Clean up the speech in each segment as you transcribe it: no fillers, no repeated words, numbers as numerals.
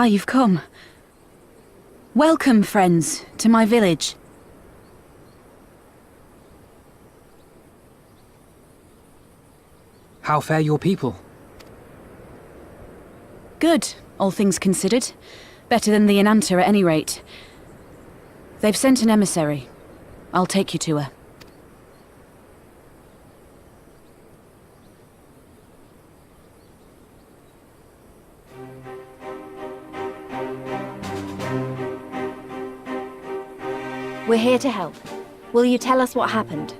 Ah, you've come. Welcome, friends, to my village. How fare your people? Good, all things considered. Better than the Ananta at any rate. They've sent an emissary. I'll take you to her. We're here to help. Will you tell us what happened?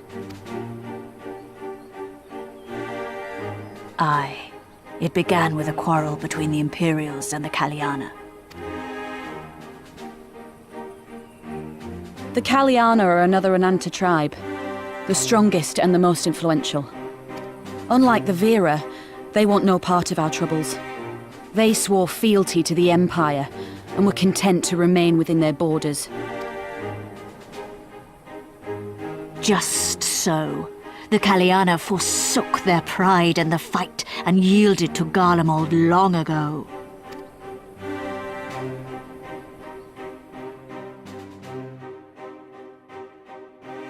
Aye. It began with a quarrel between the Imperials and the Kalyana. The Kalyana are another Ananta tribe. The strongest and the most influential. Unlike the Vera, they want no part of our troubles. They swore fealty to the Empire, and were content to remain within their borders. Just so. The Kalyana forsook their pride in the fight and yielded to Garlemald long ago.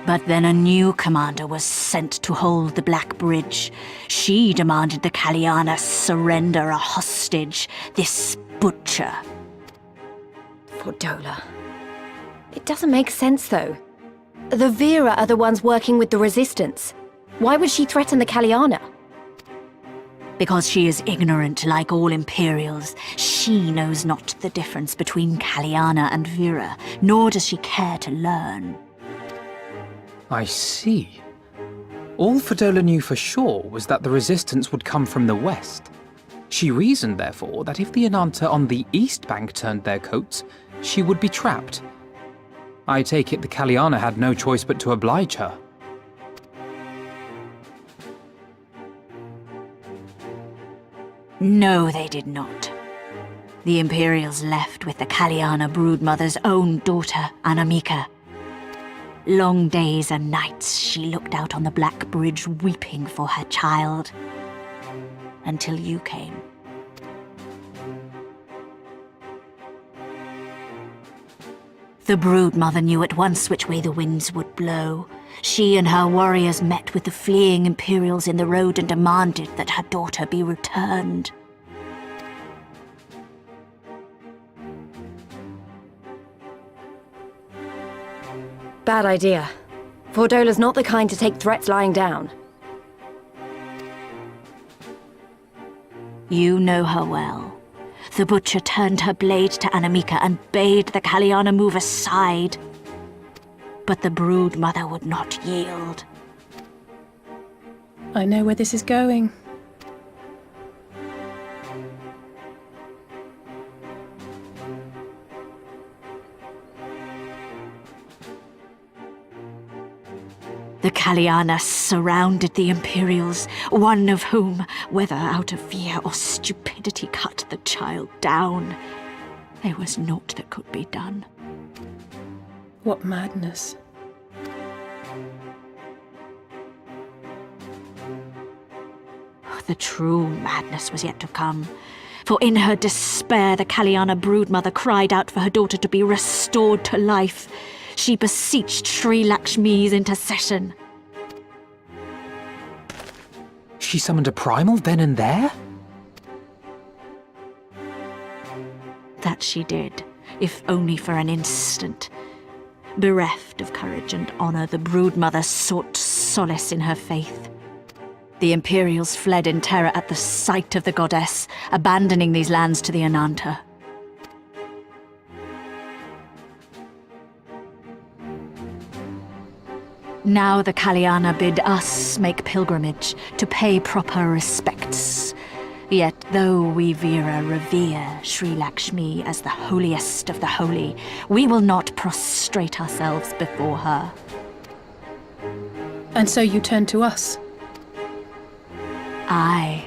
But then a new commander was sent to hold the Black Bridge. She demanded the Kalyana surrender a hostage, this butcher. Fordola. It doesn't make sense, though. The Vera are the ones working with the Resistance. Why would she threaten the Kalyana? Because she is ignorant like all Imperials. She knows not the difference between Kalyana and Vera, nor does she care to learn. I see. All Fordola knew for sure was that the resistance would come from the west. She reasoned, therefore, that if the Ananta on the east bank turned their coats, she would be trapped. I take it the Kalyana had no choice but to oblige her. No, they did not. The Imperials left with the Kalyana broodmother's own daughter, Anamika. Long days and nights she looked out on the Black Bridge weeping for her child. Until you came. The broodmother knew at once which way the winds would blow. She and her warriors met with the fleeing Imperials in the road and demanded that her daughter be returned. Bad idea. Fordola's not the kind to take threats lying down. You know her well. The butcher turned her blade to Anamika and bade the Kalyana move aside. But the broodmother would not yield. I know where this is going. The Kalyana surrounded the Imperials, one of whom, whether out of fear or stupidity, cut the child down. There was naught that could be done. What madness. The true madness was yet to come. For in her despair, the Kalyana broodmother cried out for her daughter to be restored to life. She beseeched Sri Lakshmi's intercession. She summoned a primal then and there? That she did, if only for an instant. Bereft of courage and honor, the broodmother sought solace in her faith. The Imperials fled in terror at the sight of the goddess, abandoning these lands to the Ananta. Now the Kalyana bid us make pilgrimage to pay proper respects. Yet though we Vera revere Sri Lakshmi as the holiest of the holy, we will not prostrate ourselves before her. And so you turn to us? Aye.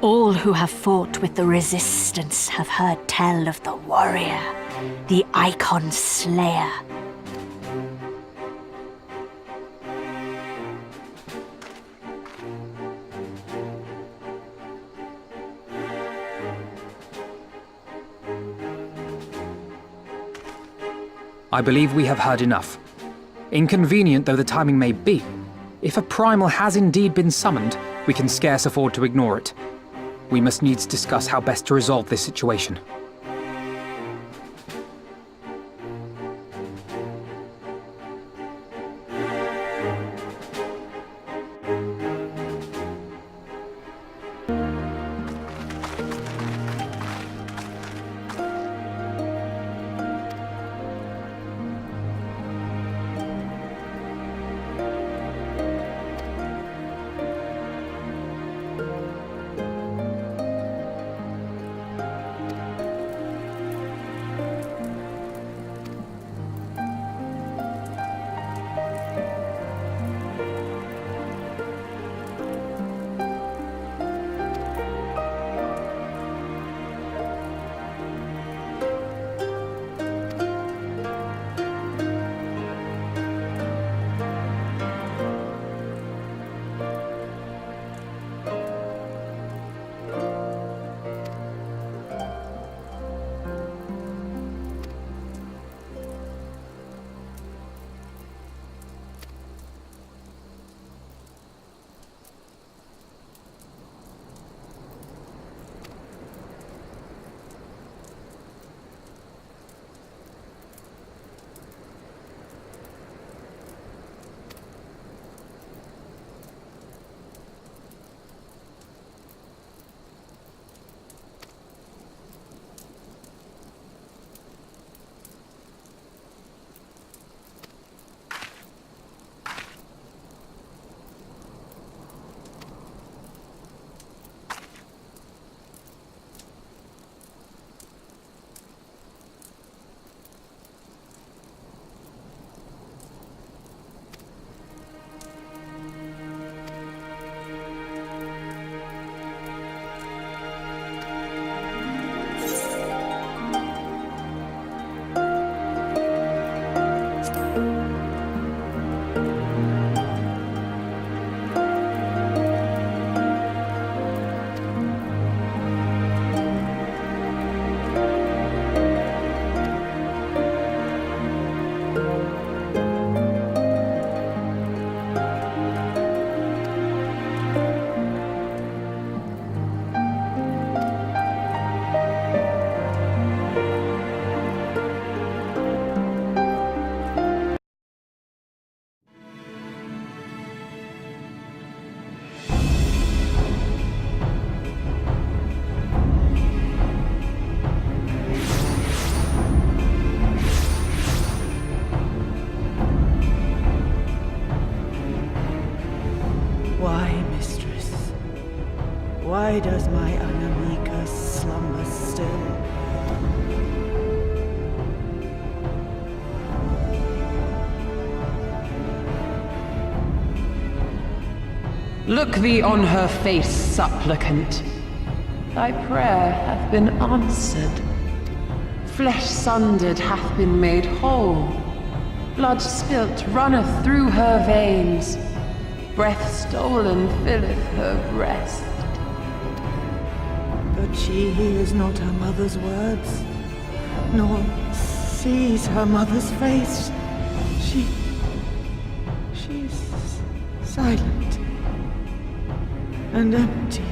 All who have fought with the resistance have heard tell of the warrior, the icon slayer. I believe we have heard enough. Inconvenient though the timing may be, if a primal has indeed been summoned, we can scarce afford to ignore it. We must needs discuss how best to resolve this situation. Why does my Anamika slumber still? Look thee on her face, supplicant. Thy prayer hath been answered. Flesh sundered hath been made whole. Blood spilt runneth through her veins. Breath stolen filleth her breast. But she hears not her mother's words, nor sees her mother's face. She's silent and empty.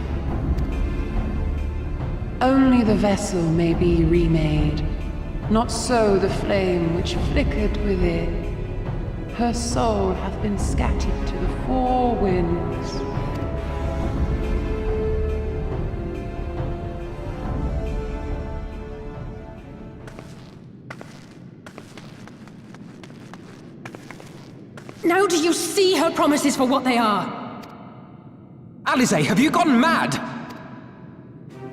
Only the vessel may be remade, not so the flame which flickered within. Her soul hath been scattered to the four winds. Now do you see her promises for what they are? Alize, have you gone mad?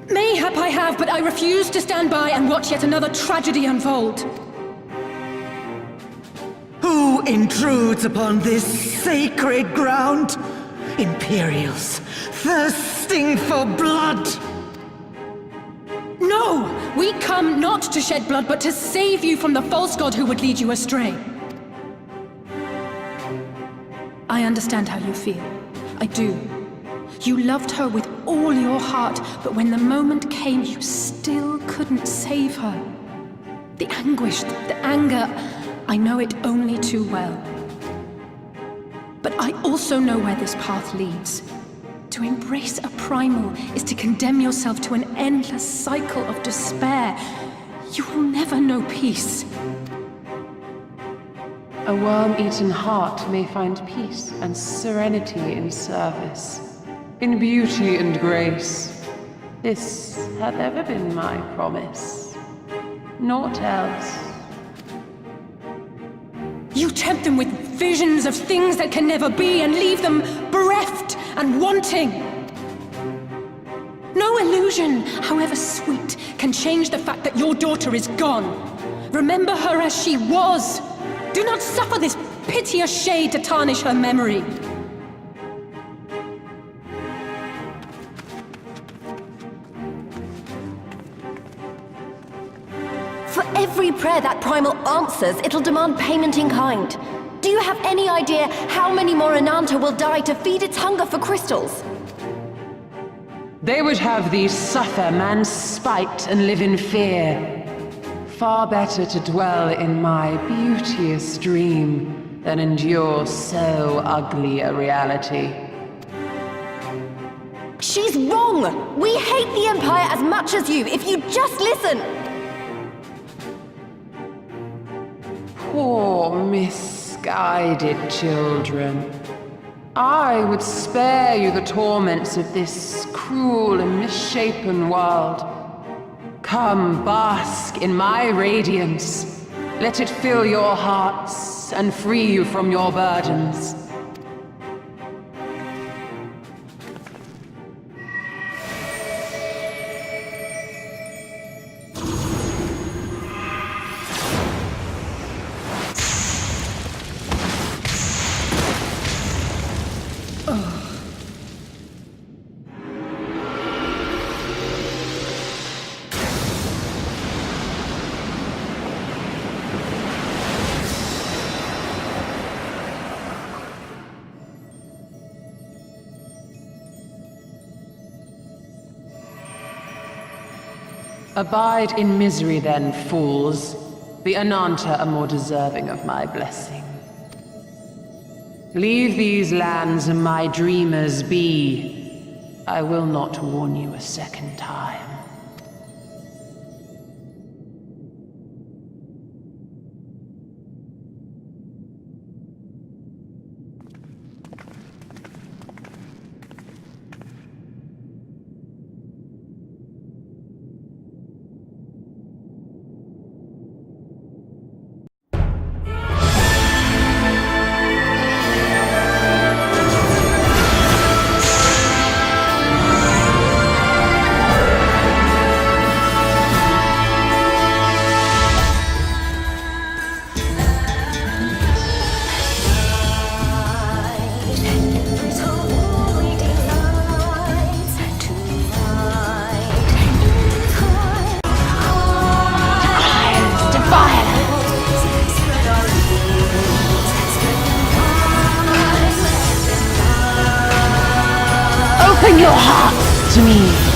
Mayhap I have, but I refuse to stand by and watch yet another tragedy unfold. Who intrudes upon this sacred ground? Imperials, thirsting for blood! No! We come not to shed blood, but to save you from the false god who would lead you astray. I understand how you feel. I do. You loved her with all your heart, but when the moment came, you still couldn't save her. The anguish, the anger, I know it only too well. But I also know where this path leads. To embrace a primal is to condemn yourself to an endless cycle of despair. You will never know peace. A worm-eaten heart may find peace and serenity in service, in beauty and grace. This hath ever been my promise. Naught else. You tempt them with visions of things that can never be and leave them bereft and wanting. No illusion, however sweet, can change the fact that your daughter is gone. Remember her as she was. Do not suffer this piteous shade to tarnish her memory. For every prayer that primal answers, it'll demand payment in kind. Do you have any idea how many more Ananta will die to feed its hunger for crystals? They would have thee suffer man's spite and live in fear. Far better to dwell in my beauteous dream than endure so ugly a reality. She's wrong! We hate the Empire as much as you, if you just listen! Poor misguided children. I would spare you the torments of this cruel and misshapen world. Come, bask in my radiance. Let it fill your hearts and free you from your burdens. Abide in misery then, fools. The Ananta are more deserving of my blessing. Leave these lands and my dreamers be. I will not warn you a second time. Open your hearts to me.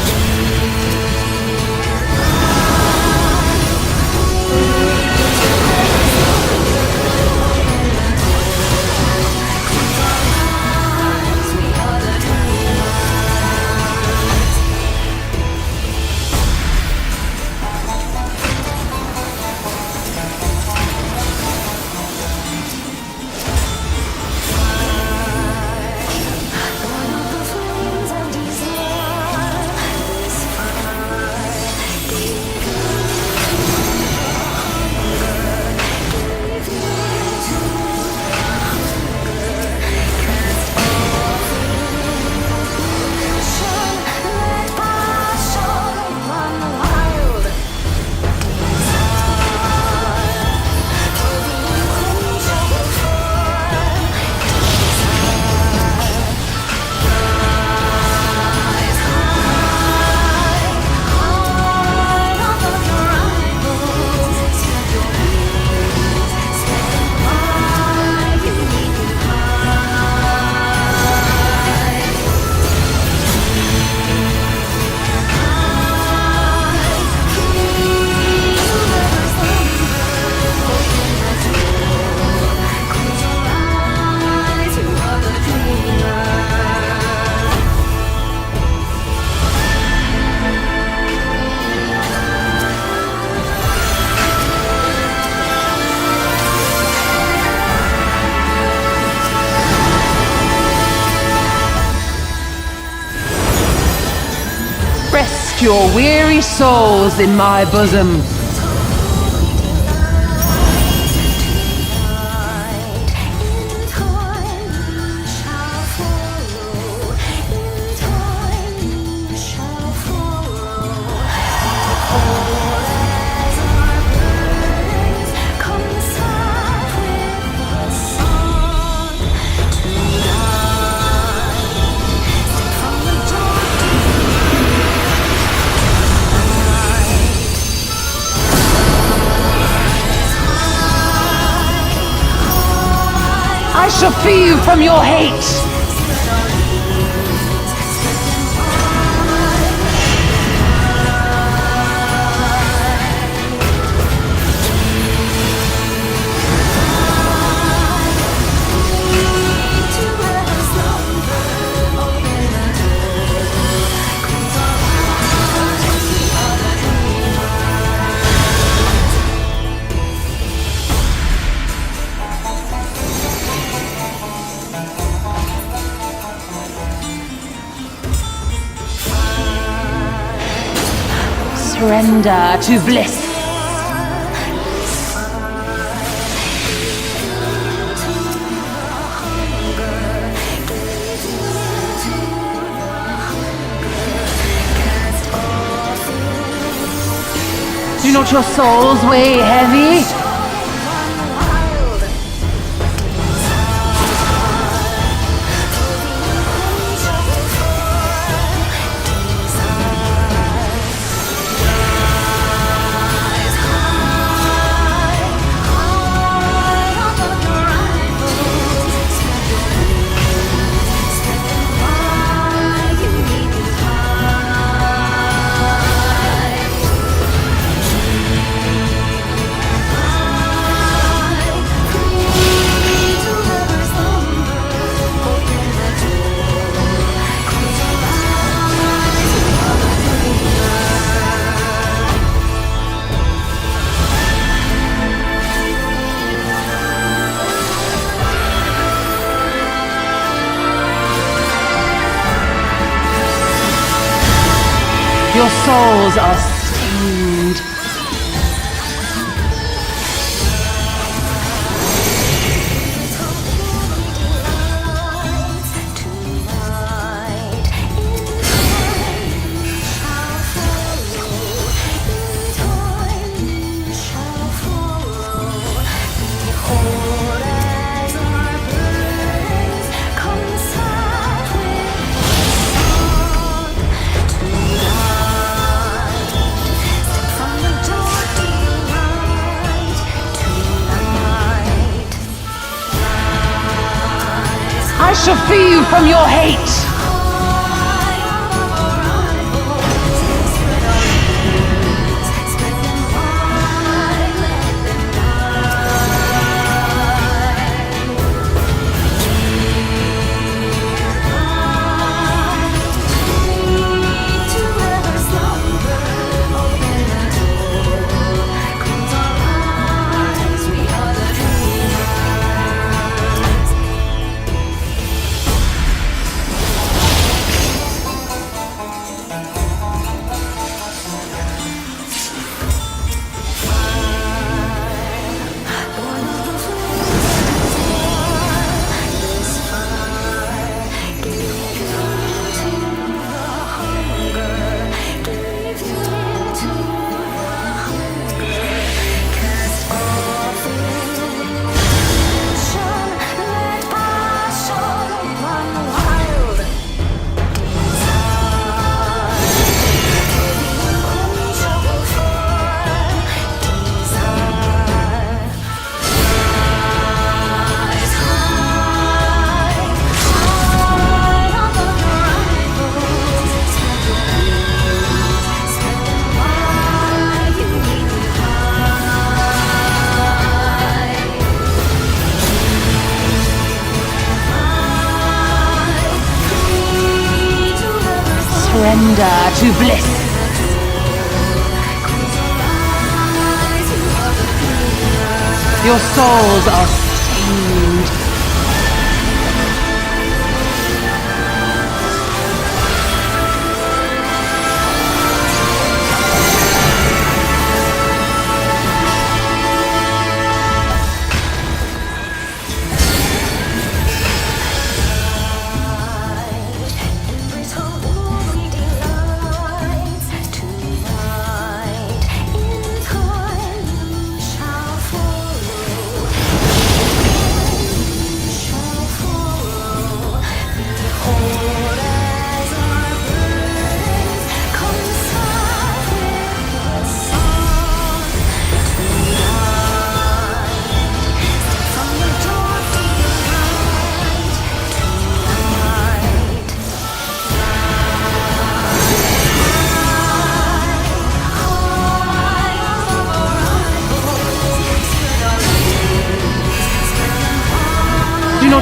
your weary souls in my bosom. I shall free you from your hate! Surrender to bliss. Do not your souls weigh heavy? Your souls are stained. I shall free you from your hate! Surrender to bliss. Your souls are stained.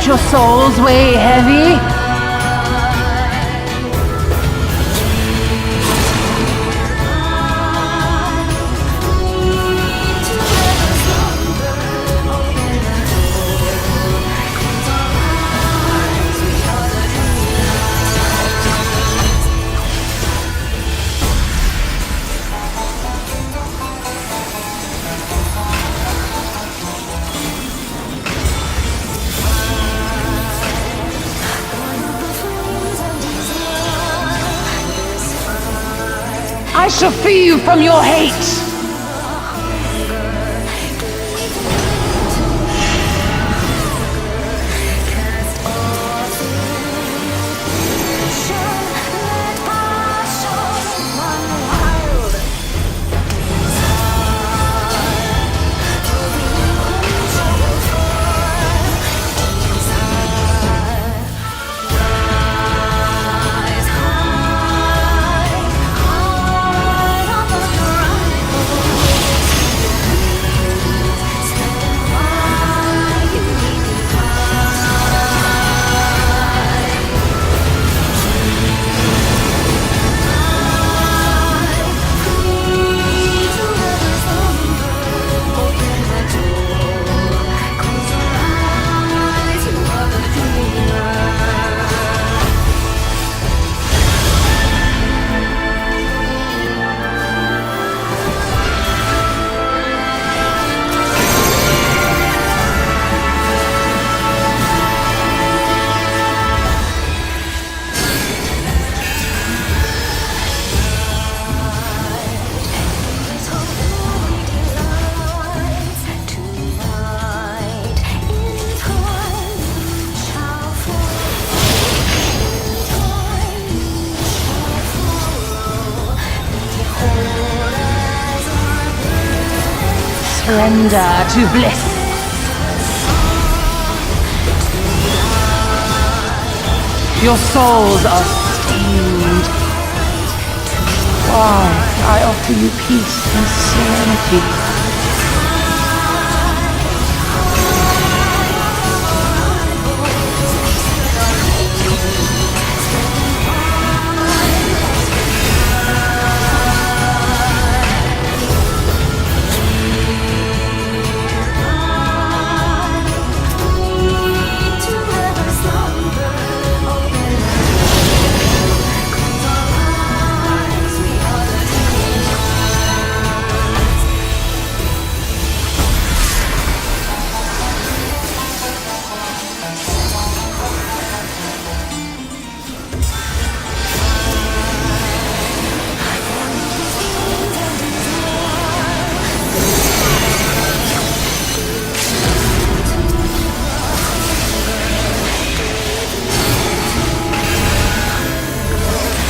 not your souls weigh heavy? I shall free you from your hate! Surrender to bliss. Your souls are stained. Why, I offer you peace and serenity.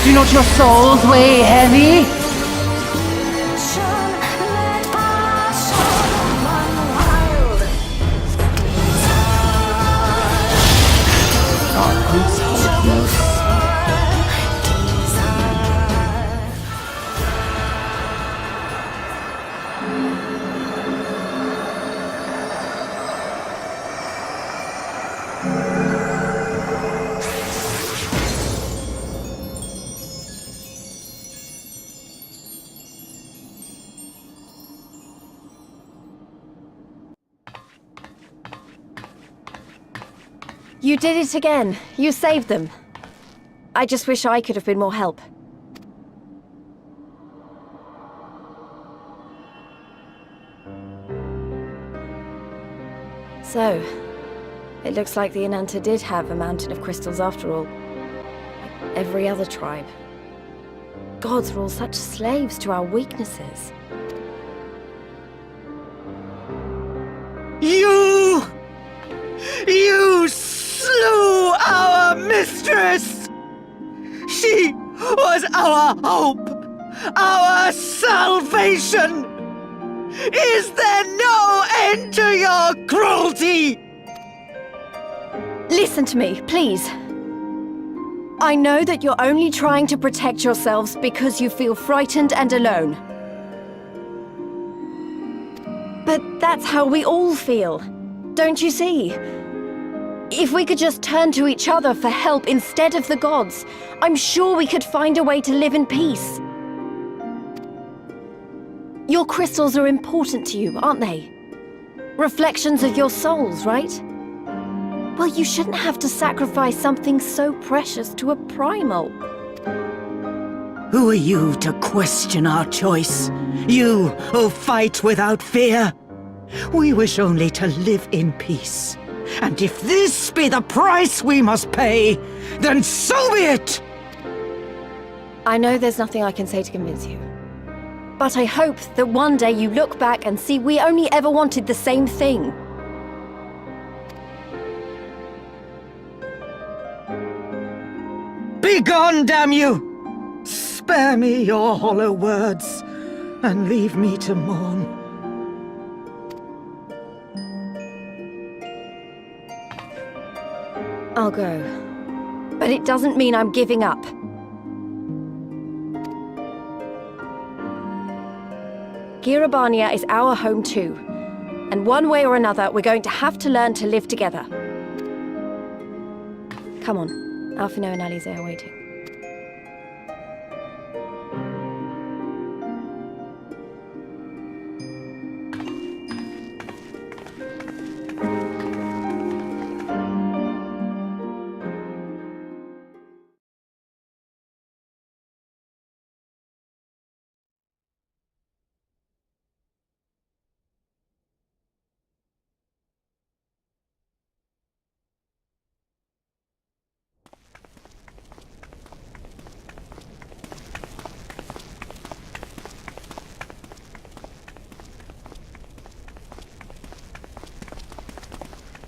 Do not your souls weigh heavy? Darkness hold no sway. You did it again. You saved them. I just wish I could have been more help. So, it looks like the Ananta did have a mountain of crystals after all. Like every other tribe. Gods were all such slaves to our weaknesses. You slew our mistress! She was our hope, our salvation! Is there no end to your cruelty? Listen to me, please. I know that you're only trying to protect yourselves because you feel frightened and alone. But that's how we all feel. Don't you see? If we could just turn to each other for help instead of the gods, I'm sure we could find a way to live in peace. Your crystals are important to you, aren't they? Reflections of your souls, right? Well, you shouldn't have to sacrifice something so precious to a primal. Who are you to question our choice? You who fight without fear? We wish only to live in peace. And if this be the price we must pay, then so be it! I know there's nothing I can say to convince you. But I hope that one day you look back and see we only ever wanted the same thing. Begone, damn you! Spare me your hollow words, and leave me to mourn. I'll go. But it doesn't mean I'm giving up. Girabania is our home too. And one way or another, we're going to have to learn to live together. Come on. Alphino and Alize are waiting.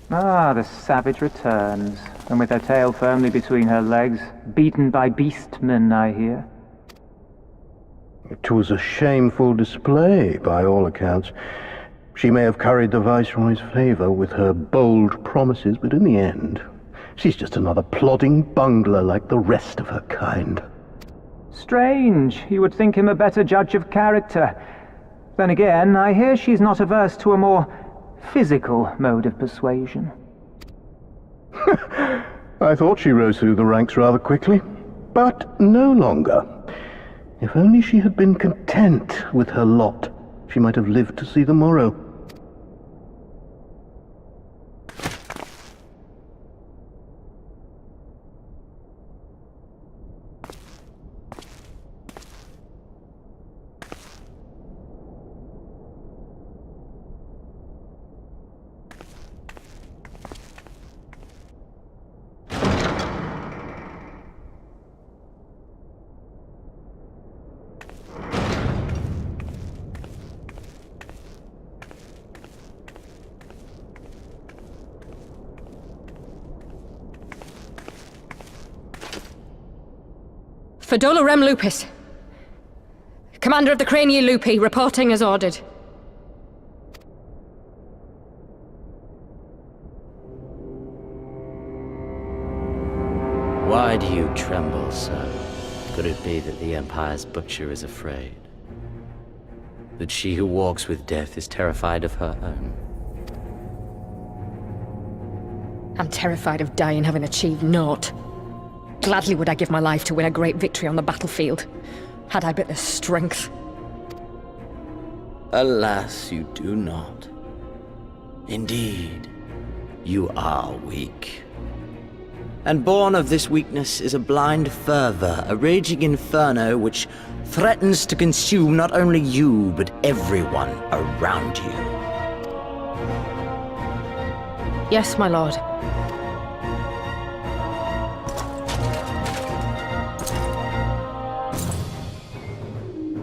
Ah, the savage returns, and with her tail firmly between her legs, beaten by beastmen, I hear. It was a shameful display, by all accounts. She may have curried the Viceroy's favor with her bold promises, but in the end, she's just another plodding bungler like the rest of her kind. Strange, you would think him a better judge of character. Then again, I hear she's not averse to a more physical mode of persuasion. I thought she rose through the ranks rather quickly, but no longer. If only she had been content with her lot, she might have lived to see the morrow. Fadola Rem Lupus. Commander of the Crania Lupi, reporting as ordered. Why do you tremble, sir? Could it be that the Empire's butcher is afraid? That she who walks with death is terrified of her own? I'm terrified of dying having achieved naught. Gladly would I give my life to win a great victory on the battlefield, had I but the strength. Alas, you do not. Indeed, you are weak. And born of this weakness is a blind fervor, a raging inferno which threatens to consume not only you, but everyone around you. Yes, my lord.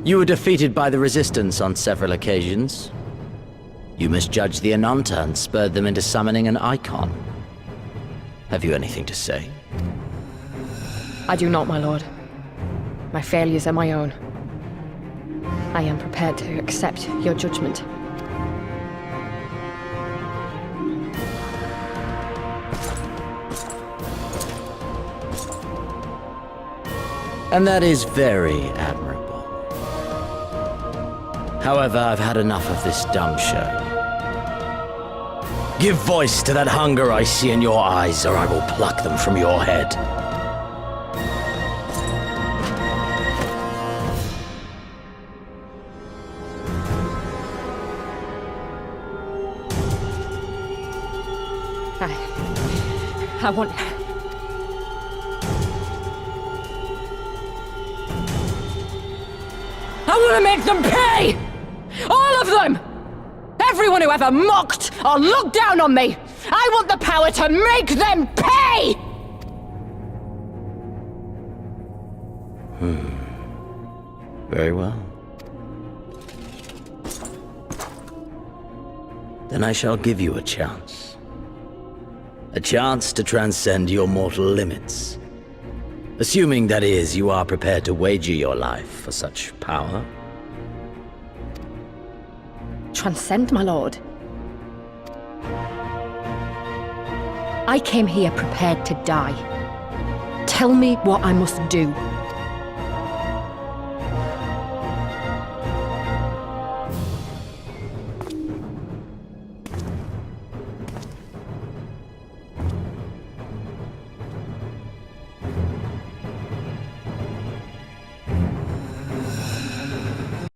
You were defeated by the Resistance on several occasions. You misjudged the Ananta and spurred them into summoning an icon. Have you anything to say? I do not, my lord. My failures are my own. I am prepared to accept your judgment. And that is very admirable. However, I've had enough of this dumb show. Give voice to that hunger I see in your eyes, or I will pluck them from your head. I want... I want to make them pay! All of them! Everyone who ever mocked or looked down on me! I want the power to make them pay! Very well. Then I shall give you a chance. A chance to transcend your mortal limits. Assuming, that is, you are prepared to wager your life for such power. Transcend, my lord. I came here prepared to die. Tell me what I must do.